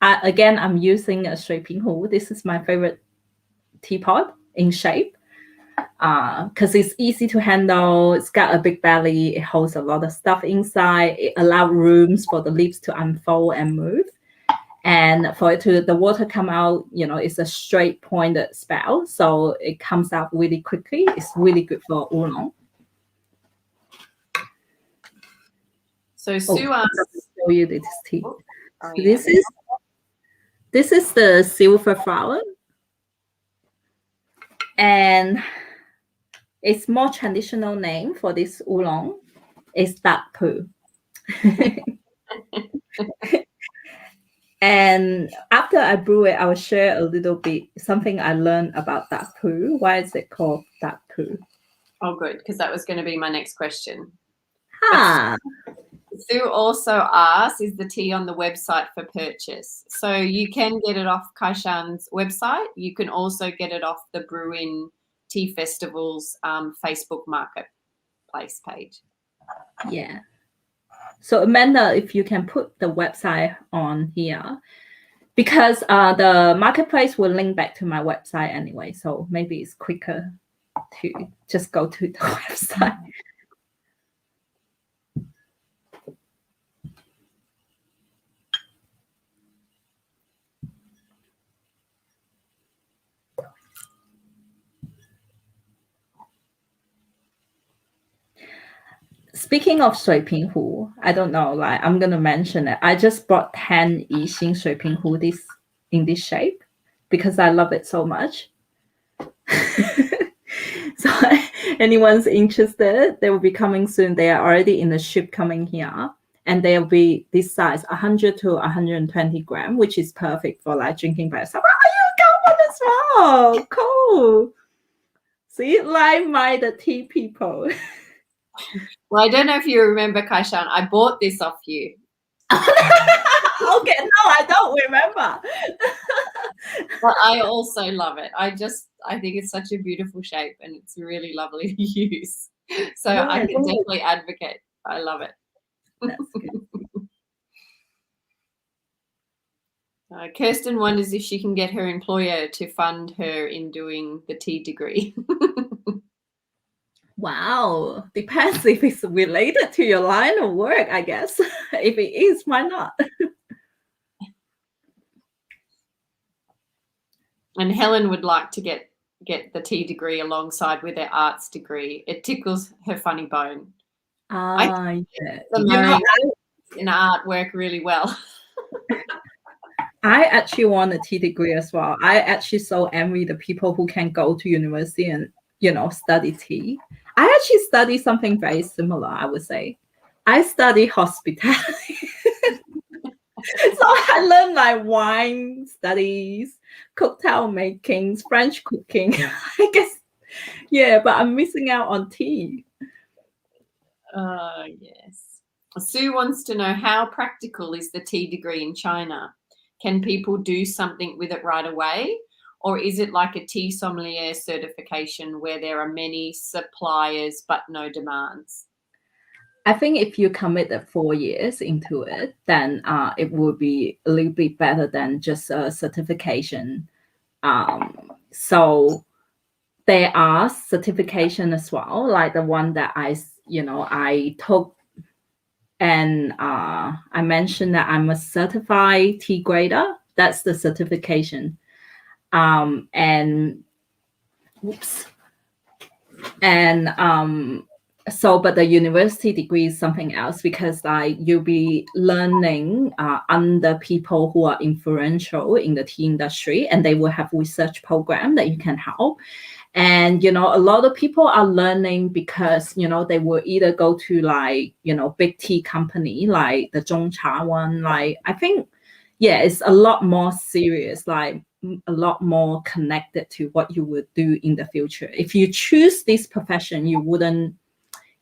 [SPEAKER 1] again, I'm using a shui ping hu. This is my favorite teapot in shape, because it's easy to handle. It's got a big belly. It holds a lot of stuff inside. It allows rooms for the leaves to unfold and move. And for it to, the water come out, you know, it's a straight pointed spout. So it comes out really quickly. It's really good for oolong.
[SPEAKER 2] So Sue asked,
[SPEAKER 1] show you this tea.
[SPEAKER 2] Oh,
[SPEAKER 1] So
[SPEAKER 2] yeah.
[SPEAKER 1] this is the silver flower, and its more traditional name for this oolong is dak pu. And after I brew it, I will share a little bit something I learned about dak pu. Why is it called dak pu?
[SPEAKER 2] Oh, good, because that was going to be my next question.
[SPEAKER 1] Ah.
[SPEAKER 2] Sue also asked, is the tea on the website for purchase? So you can get it off Kaishan's website. You can also get it off the BrewIN Tea Festival's Facebook marketplace page.
[SPEAKER 1] Yeah. So Amanda, if you can put the website on here, because the marketplace will link back to my website anyway. So maybe it's quicker to just go to the website. Speaking of shui ping hu, I don't know, like I'm gonna mention it. I just bought 10 Yixing shui ping hu in this shape because I love it so much. So anyone's interested, they will be coming soon. They are already in the ship coming here, and they'll be this size, 100 to 120 grams, which is perfect for like drinking by yourself. Oh, you got one as well. Cool. See, like-minded tea people.
[SPEAKER 2] Well, I don't know if you remember, Kaishan, I bought this off you.
[SPEAKER 1] Okay, no, I don't remember.
[SPEAKER 2] But I also love it. I think it's such a beautiful shape and it's really lovely to use. So yeah, I can definitely advocate. I love it.
[SPEAKER 1] That's good.
[SPEAKER 2] Kirsten wonders if she can get her employer to fund her in doing the tea degree.
[SPEAKER 1] Wow, depends if it's related to your line of work, I guess. If it is, why not?
[SPEAKER 2] And Helen would like to get the tea degree alongside with her arts degree. It tickles her funny bone.
[SPEAKER 1] Yeah.
[SPEAKER 2] In artwork really well.
[SPEAKER 1] I actually want a tea degree as well. I actually so envy the people who can go to university and, you know, study tea. I actually study something very similar, I would say. I study hospitality. So I learned like wine studies, cocktail making, French cooking. I guess, yeah, but I'm missing out on tea.
[SPEAKER 2] Yes. Sue wants to know, how practical is the tea degree in China? Can people do something with it right away? Or is it like a tea sommelier certification where there are many suppliers but no demands?
[SPEAKER 1] I think if you commit 4 years into it, then it will be a little bit better than just a certification. So there are certification as well, like the one that I took, and I mentioned that I'm a certified tea grader. That's the certification. And So, but the university degree is something else, because like you'll be learning under people who are influential in the tea industry, and they will have research program that you can help. And a lot of people are learning because they will either go to like big tea company like the Zhongcha one. Like I think, yeah, it's a lot more serious, like a lot more connected to what you would do in the future. If you choose this profession, you wouldn't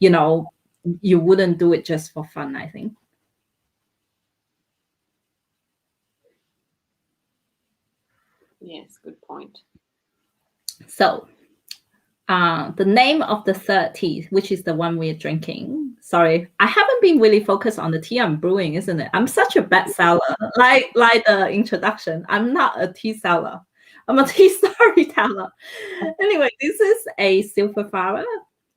[SPEAKER 1] do it just for fun, I think.
[SPEAKER 2] Yes, good point.
[SPEAKER 1] So the name of the third tea, which is the one we're drinking. Sorry, I haven't been really focused on the tea I'm brewing, isn't it? I'm such a bad seller. Like the introduction, I'm not a tea seller. I'm a tea storyteller. Anyway, this is a silver flower,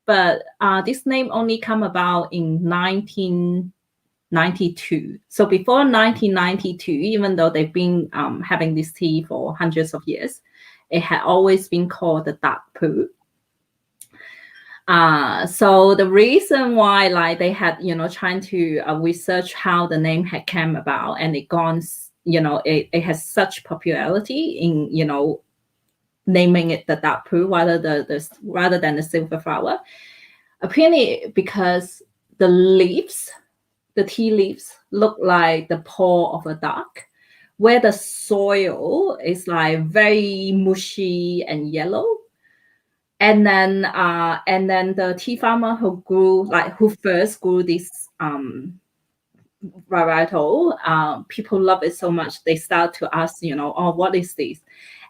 [SPEAKER 1] but this name only come about in 1992. So before 1992, even though they've been having this tea for hundreds of years, it had always been called the dark poo. So the reason why, like, they had, trying to research how the name had came about, and it gone, it has such popularity in, naming it the dark poo rather than the silver flower. Apparently, because the leaves, the tea leaves, look like the paw of a duck, where the soil is like very mushy and yellow. And then the tea farmer who first grew this varietal, people love it so much they start to ask, oh, what is this?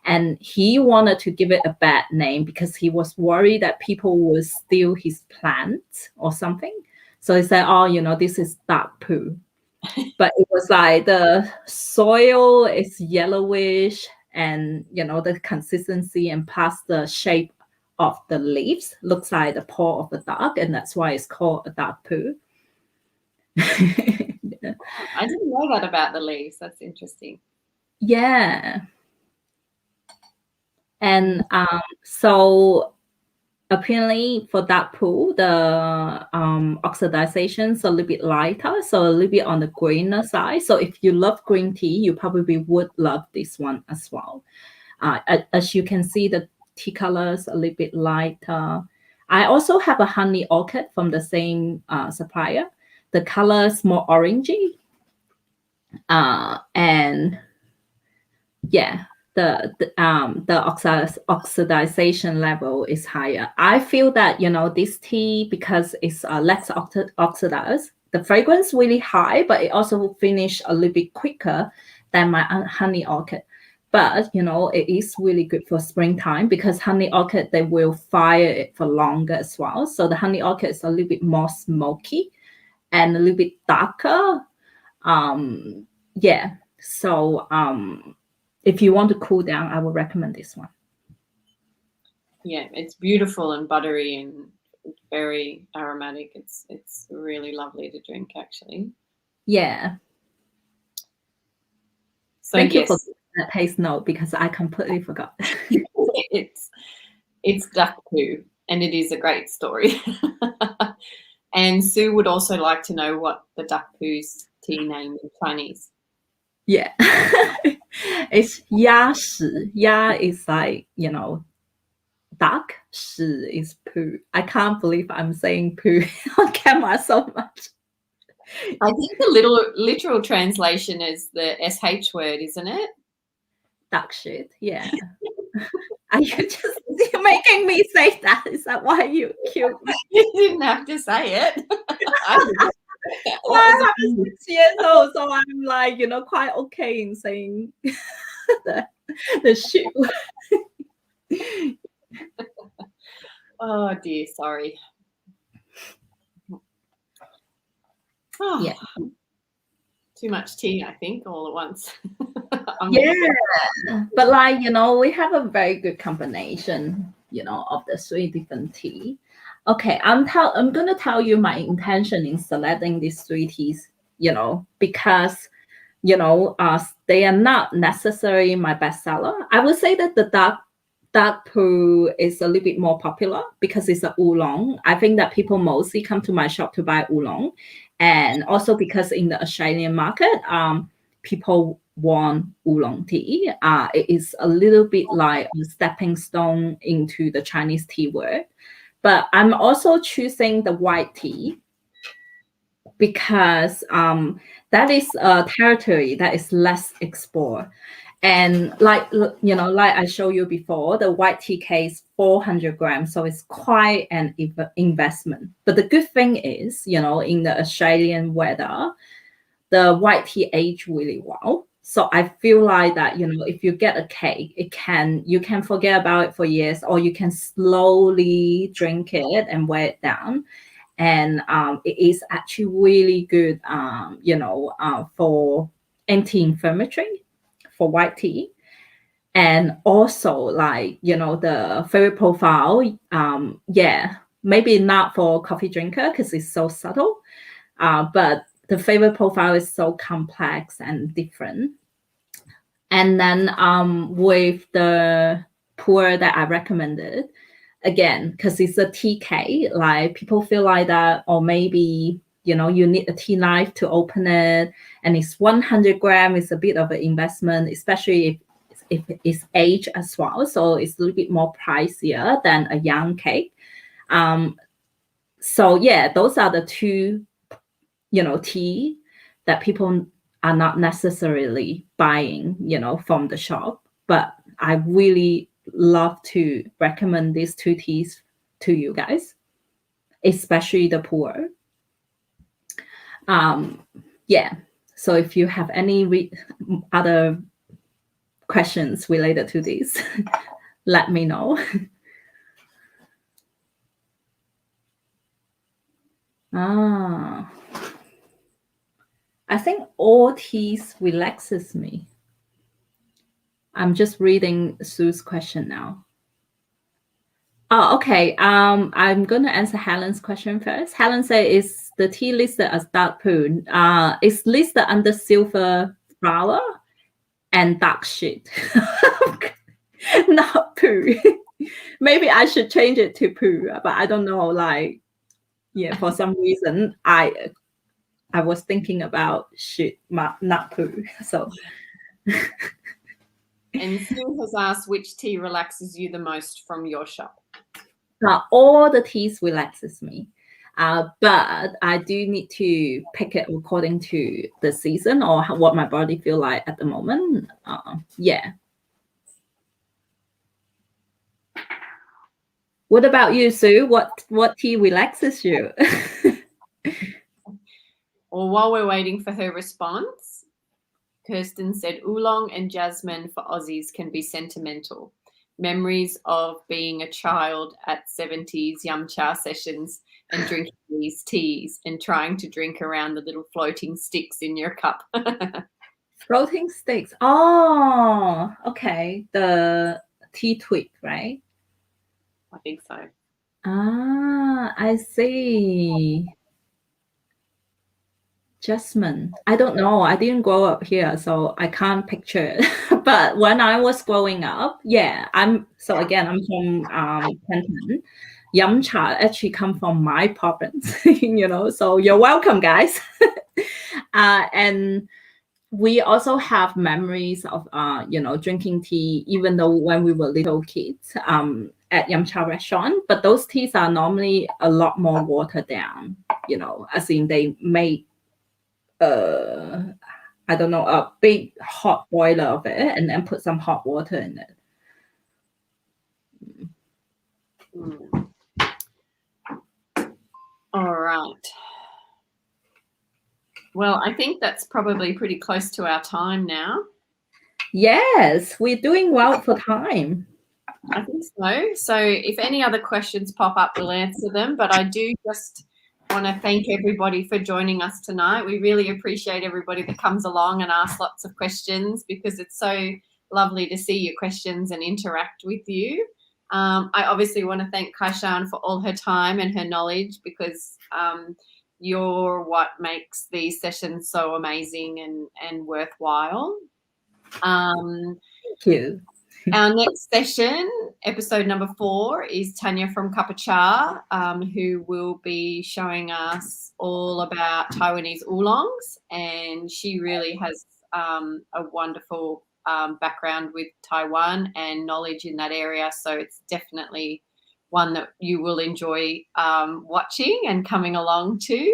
[SPEAKER 1] And he wanted to give it a bad name because he was worried that people would steal his plant or something. So he said, oh, this is dark poo. But it was like the soil is yellowish, and the consistency and plus the shape of the leaves looks like the paw of a duck, and that's why it's called a dark poo.
[SPEAKER 2] Yeah. I didn't know that about the leaves. That's interesting.
[SPEAKER 1] Yeah. And so apparently for dark poo, the oxidization's a little bit lighter, so a little bit on the greener side. So if you love green tea, you probably would love this one as well. As you can see, the tea color is a little bit lighter. I also have a honey orchid from the same supplier. The color is more orangey. And yeah, the oxidization level is higher. I feel that this tea, because it's less oxidized, the fragrance really high, but it also finish a little bit quicker than my honey orchid. But it is really good for springtime, because honey orchid, they will fire it for longer as well. So the honey orchid is a little bit more smoky and a little bit darker. Yeah. So if you want to cool down, I would recommend this one.
[SPEAKER 2] Yeah, it's beautiful and buttery and very aromatic. It's really lovely to drink, actually.
[SPEAKER 1] Yeah.
[SPEAKER 2] So
[SPEAKER 1] Thank you for that taste note, because I completely forgot.
[SPEAKER 2] It's duck poo, and it is a great story. And Sue would also like to know what the duck poo's tea name in Chinese.
[SPEAKER 1] Yeah. It's ya shi. Ya is like, duck. Shi is poo. I can't believe I'm saying poo on camera so much.
[SPEAKER 2] I think the literal translation is the SH word, isn't it?
[SPEAKER 1] Duck shit. Yeah. Are you just making me say that? Is that why you killed me?
[SPEAKER 2] You didn't have to say it.
[SPEAKER 1] I'm 6 years old, so I'm like, quite okay in saying the shoe.
[SPEAKER 2] Oh dear, sorry. Oh,
[SPEAKER 1] yeah.
[SPEAKER 2] Too much tea, I think, all at once.
[SPEAKER 1] Yeah, but like, we have a very good combination, of the 3 different tea. Okay, I'm gonna tell you my intention in selecting these 3 teas, because they are not necessarily my bestseller. I would say that the dark dark brew is a little bit more popular because it's a oolong. I think that people mostly come to my shop to buy oolong, and also because in the Australian market, people want oolong tea. It is a little bit like a stepping stone into the Chinese tea world. But I'm also choosing the white tea because that is a territory that is less explored. And like I showed you before, the white tea case 400 grams, so it's quite an investment. But the good thing is, in the Australian weather, the white tea age really well. So I feel like that, if you get a cake, you can forget about it for years, or you can slowly drink it and wear it down. And it is actually really good, for anti-inflammatory, for white tea. And also the flavor profile, maybe not for coffee drinker because it's so subtle, but the flavor profile is so complex and different. And then with the pour that I recommended, again, because it's a TK, like people feel like that, or maybe you need a tea knife to open it, and it's 100 grams is a bit of an investment, especially if it's aged as well, so it's a little bit more pricier than a young cake. So yeah, those are the two tea that people are not necessarily buying from the shop, but I really love to recommend these two teas to you guys, especially the pour. So if you have any other questions related to this, let me know. I think all teas relaxes me. I'm just reading Sue's question now. Oh, okay. I'm gonna answer Helen's question first. Helen said, "Is the tea listed as dark brew? It's listed under silver flower and dark shit, not brew. Maybe I should change it to brew, but I don't know. For some reason, I was thinking about shit, not brew. So."
[SPEAKER 2] And Sue has asked, which tea relaxes you the most from your shop?
[SPEAKER 1] All the teas relaxes me, but I do need to pick it according to the season or what my body feel like at the moment. What about you, Sue? What tea relaxes you?
[SPEAKER 2] Well, while we're waiting for her response, Kirsten said, oolong and jasmine for Aussies can be sentimental. Memories of being a child at 70s yum cha sessions and drinking these teas and trying to drink around the little floating sticks in your cup.
[SPEAKER 1] Floating sticks. Oh, okay. The tea twig, right?
[SPEAKER 2] I think so.
[SPEAKER 1] I see. Jasmine. I don't know. I didn't grow up here, so I can't picture it. But when I was growing up, I'm from Canton. Yum cha actually come from my province, so you're welcome, guys. And we also have memories of drinking tea, even though when we were little kids, at yum cha restaurant. But those teas are normally a lot more watered down, as in they make I don't know, a big hot boiler of it and then put some hot water in it.
[SPEAKER 2] All right. Well, I think that's probably pretty close to our time now.
[SPEAKER 1] Yes, we're doing well for time.
[SPEAKER 2] I think so. So if any other questions pop up, we'll answer them. But I do just want to thank everybody for joining us tonight. We really appreciate everybody that comes along and asks lots of questions, because it's so lovely to see your questions and interact with you. I obviously want to thank Kaishan for all her time and her knowledge, because you're what makes these sessions so amazing and worthwhile.
[SPEAKER 1] Thank you.
[SPEAKER 2] Our next session, episode number 4, is Tania from Cuppa Cha, who will be showing us all about Taiwanese oolongs, and she really has a wonderful background with Taiwan and knowledge in that area, so it's definitely one that you will enjoy watching and coming along to.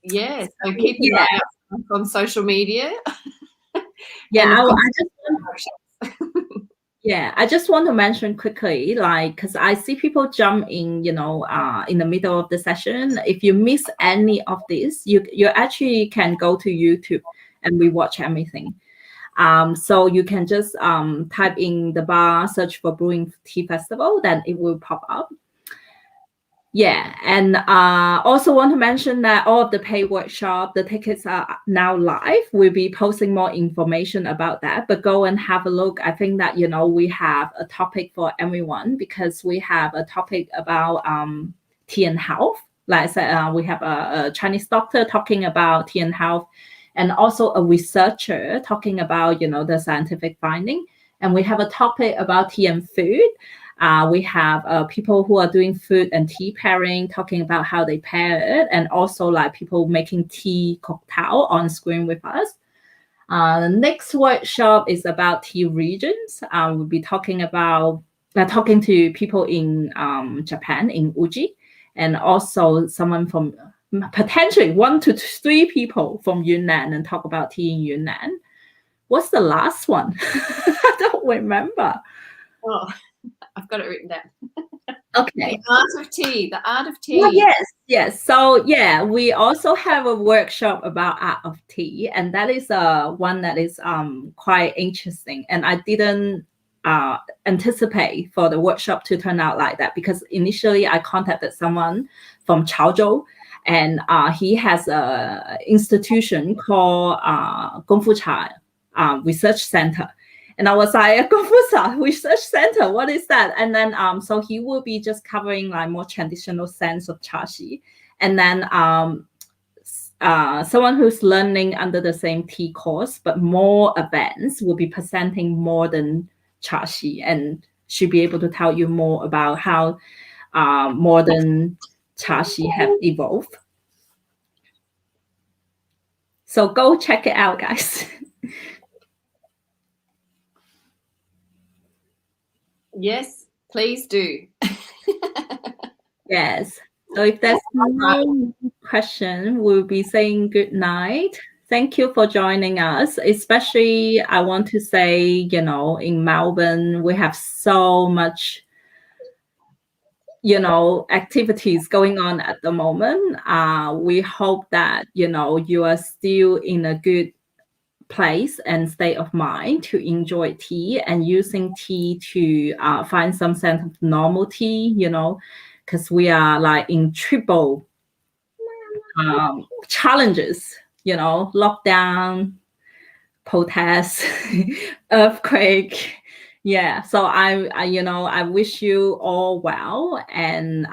[SPEAKER 2] Yeah, so keep an eye out on social media.
[SPEAKER 1] Yeah, I just want to mention quickly, like, because I see people jump in, in the middle of the session. If you miss any of this, you actually can go to YouTube and rewatch everything. So you can just type in the bar, search for BrewIN Tea Festival, then it will pop up. Yeah, and also want to mention that all of the paid workshop, the tickets are now live. We'll be posting more information about that, but go and have a look. I think that, we have a topic for everyone, because we have a topic about tea and health. Like I said, we have a Chinese doctor talking about tea and health, and also a researcher talking about, the scientific finding. And we have a topic about tea and food. We have people who are doing food and tea pairing, talking about how they pair it, and also like people making tea cocktail on screen with us. The next workshop is about tea regions. We'll be talking to people in Japan, in Uji, and also someone from potentially 1 to 3 people from Yunnan, and talk about tea in Yunnan. What's the last one? I don't remember.
[SPEAKER 2] Oh. I've got it written down.
[SPEAKER 1] Okay.
[SPEAKER 2] The art of tea. The art of tea.
[SPEAKER 1] Oh, yes. So yeah, we also have a workshop about art of tea, and that is one that is quite interesting. And I didn't anticipate for the workshop to turn out like that, because initially I contacted someone from Chaozhou, and he has a institution called Gongfu Cha Research Center. And I was like, Gongfu Research Center, what is that? And then so he will be just covering like more traditional sense of chaxi. And then someone who's learning under the same tea course, but more advanced, will be presenting modern chaxi, and should be able to tell you more about how modern chaxi have evolved. So go check it out, guys.
[SPEAKER 2] Yes, please do.
[SPEAKER 1] Yes. So if there's no question, we'll be saying good night. Thank you for joining us. Especially, I want to say, in Melbourne, we have so much, activities going on at the moment. We hope that, you are still in a good place and state of mind to enjoy tea, and using tea to find some sense of normality, because we are like in triple challenges, lockdown, protests, earthquake. Yeah, so I wish you all well, and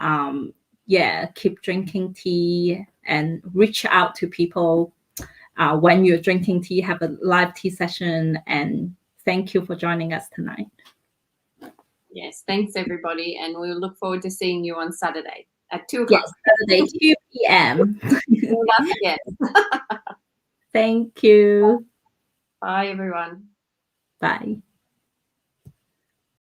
[SPEAKER 1] keep drinking tea and reach out to people when you're drinking tea. Have a live tea session, and thank you for joining us tonight.
[SPEAKER 2] Yes, thanks everybody, and we look forward to seeing you on Saturday at 2 o'clock.
[SPEAKER 1] Yes, Saturday, 2 p.m.
[SPEAKER 2] Yes.
[SPEAKER 1] Thank you.
[SPEAKER 2] Bye, everyone.
[SPEAKER 1] Bye.